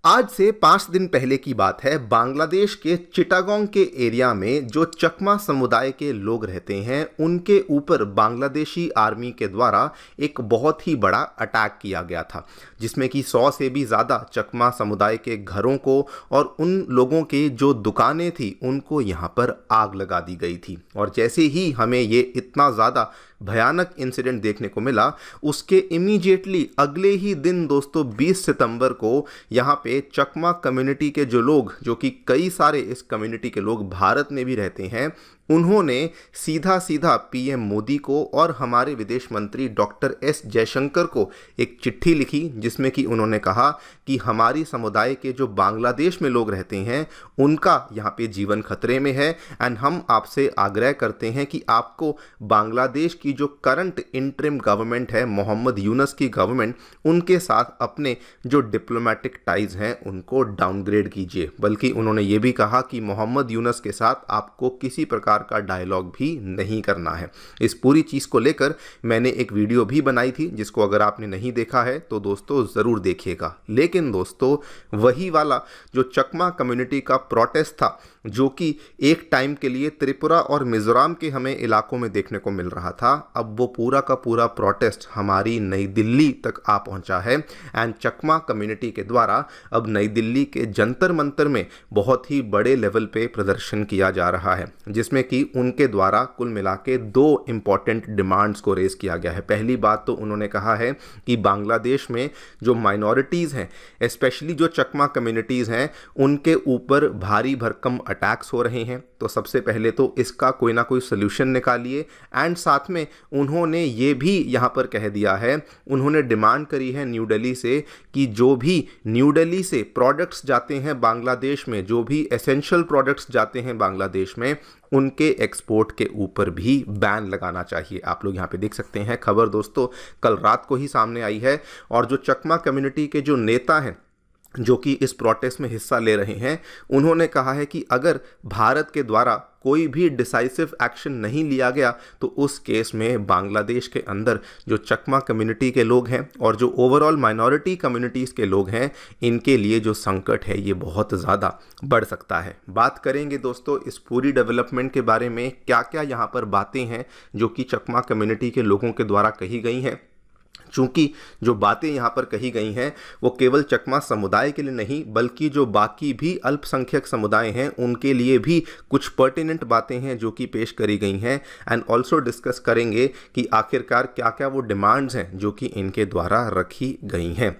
आज से 5 दिन पहले की बात है। बांग्लादेश के चिटागोंग के एरिया में जो चकमा समुदाय के लोग रहते हैं उनके ऊपर बांग्लादेशी आर्मी के द्वारा एक बहुत ही बड़ा अटैक किया गया था, जिसमें कि 100 से भी ज़्यादा चकमा समुदाय के घरों को और उन लोगों के जो दुकानें थी उनको यहाँ पर आग लगा दी गई थी। और जैसे ही हमें ये इतना ज़्यादा भयानक इंसिडेंट देखने को मिला, उसके इमीडिएटली अगले ही दिन दोस्तों 20 सितंबर को यहाँ पे चकमा कम्युनिटी के जो लोग, जो कि कई सारे इस कम्युनिटी के लोग भारत में भी रहते हैं, उन्होंने सीधा सीधा पीएम मोदी को और हमारे विदेश मंत्री डॉक्टर एस जयशंकर को एक चिट्ठी लिखी, जिसमें कि उन्होंने कहा कि हमारी समुदाय के जो बांग्लादेश में लोग रहते हैं उनका यहाँ पे जीवन खतरे में है एंड हम आपसे आग्रह करते हैं कि आपको बांग्लादेश की जो करंट इंटरिम गवर्नमेंट है, मोहम्मद यूनस की गवर्नमेंट, उनके साथ अपने जो डिप्लोमेटिक टाइज हैं उनको डाउनग्रेड कीजिए। बल्कि उन्होंने ये भी कहा कि मोहम्मद यूनस के साथ आपको किसी प्रकार का डायलॉग भी नहीं करना है। इस पूरी चीज को लेकर मैंने एक वीडियो भी बनाई थी, जिसको अगर आपने नहीं देखा है तो दोस्तों जरूर देखिएगा। लेकिन दोस्तों वही वाला जो चकमा कम्युनिटी का प्रोटेस्ट था, जो कि एक टाइम के लिए त्रिपुरा और मिजोरम के हमें इलाकों में देखने को मिल रहा था, अब वो पूरा का पूरा प्रोटेस्ट हमारी नई दिल्ली तक आ पहुंचा है एंड चकमा कम्युनिटी के द्वारा अब नई दिल्ली के जंतर मंतर में बहुत ही बड़े लेवल पे प्रदर्शन किया जा रहा है, जिसमें कि उनके द्वारा कुल मिला के 2 इंपॉर्टेंट डिमांड्स को रेज किया गया है। पहली बात तो उन्होंने कहा है कि बांग्लादेश में जो माइनॉरिटीज़ हैं, स्पेशली जो चकमा कम्युनिटीज़ हैं, उनके ऊपर भारी भरकम अटैक्स हो रहे हैं, तो सबसे पहले तो इसका कोई ना कोई सोल्यूशन निकालिए। एंड साथ में उन्होंने ये भी यहाँ पर कह दिया है, उन्होंने डिमांड करी है न्यू दिल्ली से कि जो भी न्यू दिल्ली से प्रोडक्ट्स जाते हैं बांग्लादेश में, जो भी एसेंशियल प्रोडक्ट्स जाते हैं बांग्लादेश में, उनके एक्सपोर्ट के ऊपर भी बैन लगाना चाहिए। आप लोग यहाँ पे देख सकते हैं खबर दोस्तों कल रात को ही सामने आई है। और जो चकमा कम्युनिटी के जो नेता हैं जो कि इस प्रोटेस्ट में हिस्सा ले रहे हैं, उन्होंने कहा है कि अगर भारत के द्वारा कोई भी डिसाइसिव एक्शन नहीं लिया गया तो उस केस में बांग्लादेश के अंदर जो चकमा कम्युनिटी के लोग हैं और जो ओवरऑल माइनॉरिटी कम्युनिटीज़ के लोग हैं, इनके लिए जो संकट है ये बहुत ज़्यादा बढ़ सकता है। बात करेंगे दोस्तों इस पूरी डेवलपमेंट के बारे में, क्या क्या यहाँ पर बातें हैं जो कि चकमा कम्युनिटी के लोगों के द्वारा कही गई हैं। चूंकि जो बातें यहाँ पर कही गई हैं वो केवल चकमा समुदाय के लिए नहीं, बल्कि जो बाकी भी अल्पसंख्यक समुदाय हैं उनके लिए भी कुछ पर्टिनेंट बातें हैं जो कि पेश करी गई हैं। एंड ऑल्सो डिस्कस करेंगे कि आखिरकार क्या क्या वो डिमांड्स हैं जो कि इनके द्वारा रखी गई हैं।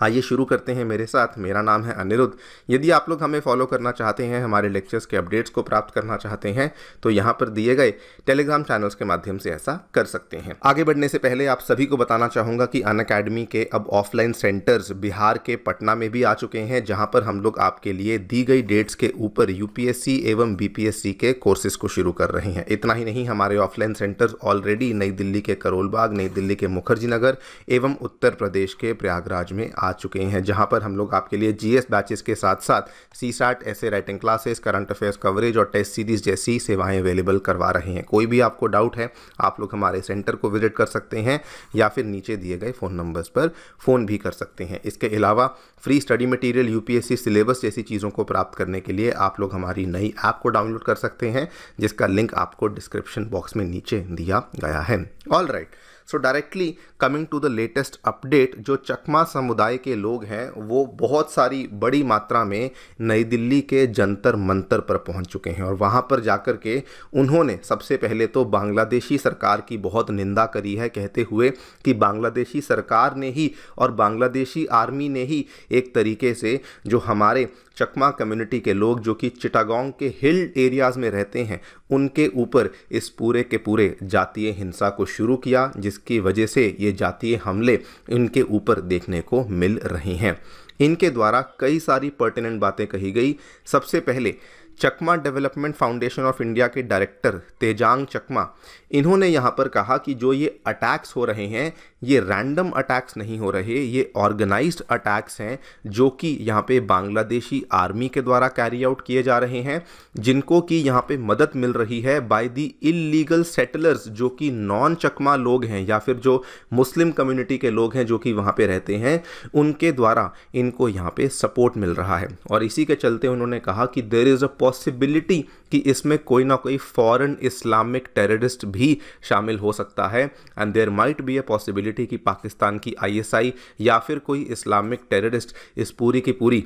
आइए शुरू करते हैं मेरे साथ। मेरा नाम है अनिरुद्ध। यदि आप लोग हमें फॉलो करना चाहते हैं, हमारे लेक्चर्स के अपडेट्स को प्राप्त करना चाहते हैं, तो यहाँ पर दिए गए टेलीग्राम चैनल्स के माध्यम से ऐसा कर सकते हैं। आगे बढ़ने से पहले आप सभी को बताना चाहूँगा कि अनअकैडमी के अब ऑफलाइन सेंटर्स बिहार के पटना में भी आ चुके हैं, जहाँ पर हम लोग आपके लिए दी गई डेट्स के ऊपर यूपीएससी एवं बीपीएससी के कोर्सेज को शुरू कर रहे हैं। इतना ही नहीं, हमारे ऑफलाइन सेंटर्स ऑलरेडी नई दिल्ली के करोलबाग, नई दिल्ली के मुखर्जी नगर एवं उत्तर प्रदेश के प्रयागराज में आ चुके हैं, जहां पर हम लोग आपके लिए जीएस बैचेस के साथ साथ सीसैट, ऐसे writing classes, current affairs coverage और टेस्ट सीरीज जैसी सेवाएं अवेलेबल करवा रहे हैं। कोई भी आपको डाउट है आप लोग हमारे सेंटर को विजिट कर सकते हैं या फिर नीचे दिए गए फ़ोन नंबर्स पर फ़ोन भी कर सकते हैं। इसके अलावा free study material, UPSC syllabus जैसी चीज़ों को प्राप्त करने के लिए आप लोग हमारी नई ऐप को डाउनलोड कर सकते हैं, जिसका लिंक आपको डिस्क्रिप्शन बॉक्स में नीचे दिया गया है। All right, so directly coming to the latest update, जो चकमा समुदाय के लोग हैं वो बहुत सारी बड़ी मात्रा में नई दिल्ली के जंतर मंतर पर पहुंच चुके हैं और वहां पर जाकर के उन्होंने सबसे पहले तो बांग्लादेशी सरकार की बहुत निंदा करी है, कहते हुए कि बांग्लादेशी सरकार ने ही और बांग्लादेशी आर्मी ने ही एक तरीके से जो हमारे चकमा कम्युनिटी के लोग जो कि चिटागोंग के हिल एरियाज़ में रहते हैं उनके ऊपर इस पूरे के पूरे जातीय हिंसा को शुरू किया, जिसकी वजह से ये जातीय हमले इनके ऊपर देखने को मिल रहे हैं। इनके द्वारा कई सारी पर्टिनेंट बातें कही गई। सबसे पहले चकमा डेवलपमेंट फाउंडेशन ऑफ इंडिया के डायरेक्टर तेजांग चकमा, इन्होंने यहाँ पर कहा कि जो ये अटैक्स हो रहे हैं ये रैंडम अटैक्स नहीं हो रहे, ये ऑर्गेनाइज्ड अटैक्स हैं जो कि यहाँ पे बांग्लादेशी आर्मी के द्वारा कैरी आउट किए जा रहे हैं, जिनको कि यहाँ पे मदद मिल रही है बाय द इलीगल सेटलर्स जो कि नॉन चकमा लोग हैं या फिर जो मुस्लिम कम्युनिटी के लोग हैं जो कि वहाँ पे रहते हैं, उनके द्वारा इनको यहाँ पे सपोर्ट मिल रहा है। और इसी के चलते उन्होंने कहा कि देयर इज़ अ पॉसिबिलिटी कि इसमें कोई ना कोई फॉरेन इस्लामिक टेररिस्ट भी शामिल हो सकता है and there might be a possibility कि पाकिस्तान की आईएसआई या फिर कोई इस्लामिक टेररिस्ट इस पूरी की पूरी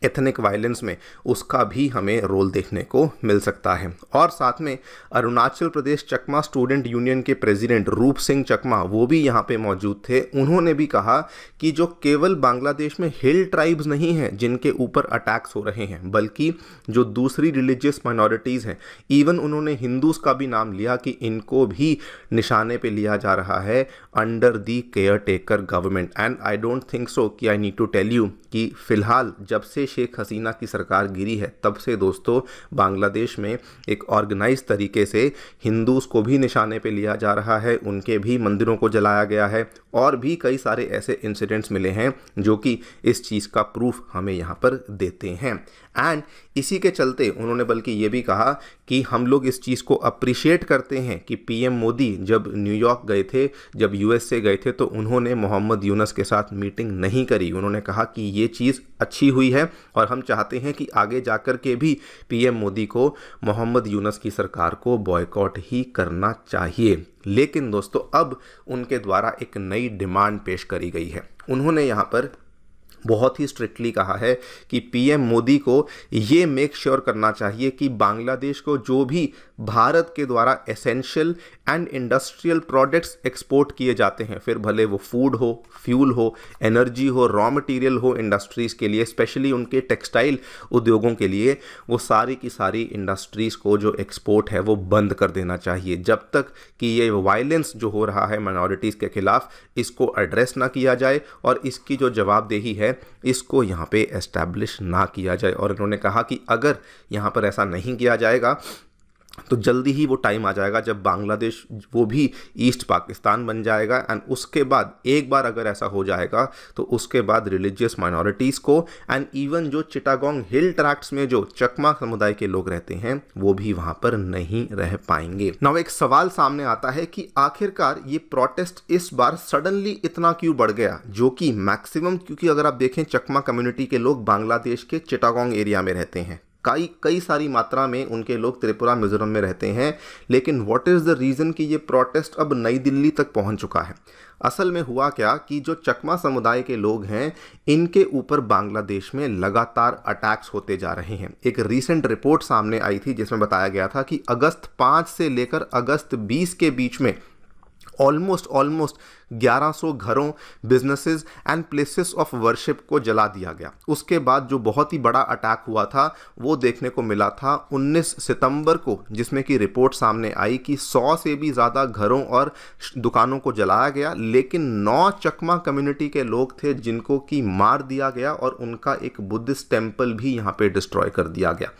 एथनिक वायलेंस में उसका भी हमें रोल देखने को मिल सकता है। और साथ में अरुणाचल प्रदेश चकमा स्टूडेंट यूनियन के प्रेसिडेंट रूप सिंह चकमा वो भी यहाँ पे मौजूद थे। उन्होंने भी कहा कि जो केवल बांग्लादेश में हिल ट्राइब्स नहीं हैं जिनके ऊपर अटैक्स हो रहे हैं, बल्कि जो दूसरी रिलीजियस माइनॉरिटीज़ हैं, इवन उन्होंने हिंदूज का भी नाम लिया कि इनको भी निशाने पे लिया जा रहा है under the care taker government. And I don't think so कि I need to tell you कि फ़िलहाल जब से शेख हसीना की सरकार गिरी है तब से दोस्तों बांग्लादेश में एक ऑर्गेनाइज तरीके से हिंदूज को भी निशाने पे लिया जा रहा है, उनके भी मंदिरों को जलाया गया है और भी कई सारे ऐसे इंसिडेंट्स मिले हैं जो कि इस चीज़ का प्रूफ हमें यहाँ पर देते हैं। एंड इसी के चलते उन्होंने बल्कि ये भी कहा कि हम लोग इस चीज़ को अप्रिशिएट करते हैं कि पीएम मोदी जब न्यूयॉर्क गए थे, जब यूएसए गए थे, तो उन्होंने मोहम्मद यूनस के साथ मीटिंग नहीं करी। उन्होंने कहा कि ये चीज़ अच्छी हुई है और हम चाहते हैं कि आगे जाकर के भी पीएम मोदी को मोहम्मद यूनस की सरकार को बॉयकॉट ही करना चाहिए। लेकिन दोस्तों अब उनके द्वारा एक नई डिमांड पेश करी गई है। उन्होंने यहाँ पर बहुत ही स्ट्रिक्टली कहा है कि पीएम मोदी को ये मेक श्योर करना चाहिए कि बांग्लादेश को जो भी भारत के द्वारा essential and industrial products export किए जाते हैं, फिर भले वो फूड हो, फ्यूल हो, एनर्जी हो, रॉ मटेरियल हो इंडस्ट्रीज़ के लिए, स्पेशली उनके टेक्सटाइल उद्योगों के लिए, वो सारी की सारी इंडस्ट्रीज़ को जो एक्सपोर्ट है वो बंद कर देना चाहिए जब तक कि ये वायलेंस जो हो रहा है माइनॉरिटीज़ के खिलाफ इसको एड्रेस ना किया जाए और इसकी जो जवाबदेही है इसको यहाँ पे एस्टैब्लिश ना किया जाए। और इन्होंने कहा कि अगर यहाँ पर ऐसा नहीं किया जाएगा तो जल्दी ही वो टाइम आ जाएगा जब बांग्लादेश वो भी ईस्ट पाकिस्तान बन जाएगा एंड उसके बाद एक बार अगर ऐसा हो जाएगा तो उसके बाद रिलीजियस माइनॉरिटीज़ को एंड इवन जो चिटागोंग हिल ट्रैक्ट्स में जो चकमा समुदाय के लोग रहते हैं वो भी वहाँ पर नहीं रह पाएंगे। नाउ एक सवाल सामने आता है कि आखिरकार ये प्रोटेस्ट इस बार सडनली इतना क्यों बढ़ गया, जो कि मैक्सिमम, क्योंकि अगर आप देखें चकमा कम्युनिटी के लोग बांग्लादेश के चिटागोंग एरिया में रहते हैं, कई सारी मात्रा में उनके लोग त्रिपुरा मिजोरम में रहते हैं, लेकिन व्हाट इज़ द रीज़न कि ये प्रोटेस्ट अब नई दिल्ली तक पहुंच चुका है। असल में हुआ क्या कि जो चकमा समुदाय के लोग हैं इनके ऊपर बांग्लादेश में लगातार अटैक्स होते जा रहे हैं। एक रीसेंट रिपोर्ट सामने आई थी जिसमें बताया गया था कि अगस्त 5 से लेकर अगस्त 20 के बीच में ऑलमोस्ट 1100 घरों, businesses and places of worship को जला दिया गया। उसके बाद जो बहुत ही बड़ा अटैक हुआ था वो देखने को मिला था 19 सितंबर को, जिसमें कि रिपोर्ट सामने आई कि 100 से भी ज़्यादा घरों और दुकानों को जलाया गया, लेकिन 9 चकमा कम्युनिटी के लोग थे जिनको कि मार दिया गया और उनका एक बुद्धिस्ट टेम्पल भी यहाँ पे डिस्ट्रॉय कर दिया गया।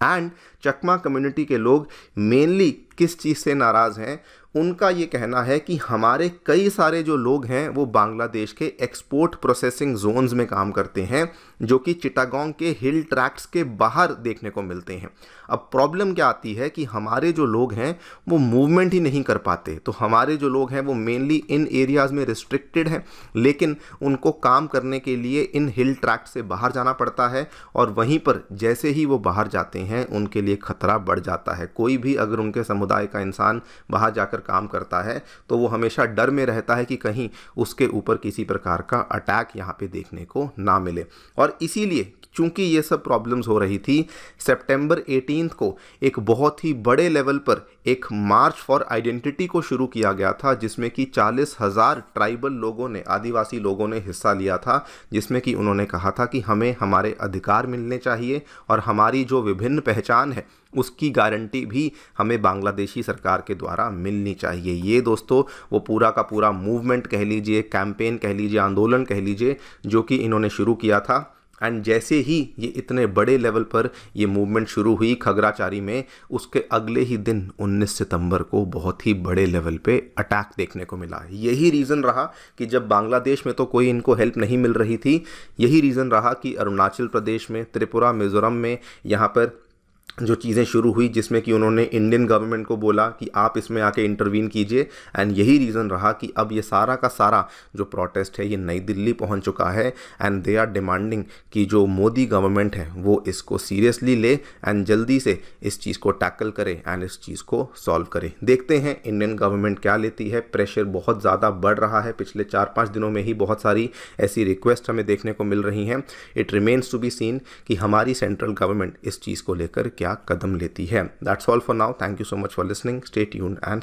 एंड चकमा कम्युनिटी के लोग मेनली किस चीज़ से नाराज़ हैं, उनका ये कहना है कि हमारे कई सारे जो लोग हैं वो बांग्लादेश के एक्सपोर्ट प्रोसेसिंग जोन्स में काम करते हैं जो कि चिटागोंग के हिल ट्रैक्ट्स के बाहर देखने को मिलते हैं। अब प्रॉब्लम क्या आती है कि हमारे जो लोग हैं वो मूवमेंट ही नहीं कर पाते, तो हमारे जो लोग हैं वो मेनली इन एरियाज़ में रिस्ट्रिक्टेड हैं, लेकिन उनको काम करने के लिए इन हिल ट्रैक्ट से बाहर जाना पड़ता है और वहीं पर जैसे ही वो बाहर जाते हैं उनके लिए खतरा बढ़ जाता है। कोई भी अगर उनके समुदाय का इंसान बाहर जाकर काम करता है तो वो हमेशा डर में रहता है कि कहीं उसके ऊपर किसी प्रकार का अटैक यहाँ पे देखने को ना मिले। और इसीलिए चूंकि ये सब प्रॉब्लम्स हो रही थी, सितंबर 18 को एक बहुत ही बड़े लेवल पर एक मार्च फॉर आइडेंटिटी को शुरू किया गया था, जिसमें कि 40,000 ट्राइबल लोगों ने, आदिवासी लोगों ने हिस्सा लिया था, जिसमें कि उन्होंने कहा था कि हमें हमारे अधिकार मिलने चाहिए और हमारी जो विभिन्न पहचान है उसकी गारंटी भी हमें बांग्लादेशी सरकार के द्वारा मिलनी चाहिए। ये दोस्तों वो पूरा का पूरा मूवमेंट कह लीजिए, कैंपेन कह लीजिए, आंदोलन कह लीजिए, जो कि इन्होंने शुरू किया था एंड जैसे ही ये इतने बड़े लेवल पर ये मूवमेंट शुरू हुई खगराचारी में, उसके अगले ही दिन 19 सितंबर को बहुत ही बड़े लेवल पे अटैक देखने को मिला। यही रीज़न रहा कि जब बांग्लादेश में तो कोई इनको हेल्प नहीं मिल रही थी, यही रीज़न रहा कि अरुणाचल प्रदेश में, त्रिपुरा, मिज़ोरम में यहाँ पर जो चीज़ें शुरू हुई, जिसमें कि उन्होंने इंडियन गवर्नमेंट को बोला कि आप इसमें आके इंटरवीन कीजिए। एंड यही रीज़न रहा कि अब ये सारा का सारा जो प्रोटेस्ट है ये नई दिल्ली पहुंच चुका है। एंड दे आर डिमांडिंग कि जो मोदी गवर्नमेंट है वो इसको सीरियसली ले एंड जल्दी से इस चीज़ को टैकल करे एंड इस चीज़ को सॉल्व करे। देखते हैं इंडियन गवर्नमेंट क्या लेती है। प्रेशर बहुत ज़्यादा बढ़ रहा है, पिछले 4-5 दिनों में ही बहुत सारी ऐसी रिक्वेस्ट हमें देखने को मिल रही हैं। It remains to be seen कि हमारी सेंट्रल गवर्नमेंट इस चीज़ को लेकर क्या कदम लेती है। That's all for now. Thank you so much for listening. Stay tuned and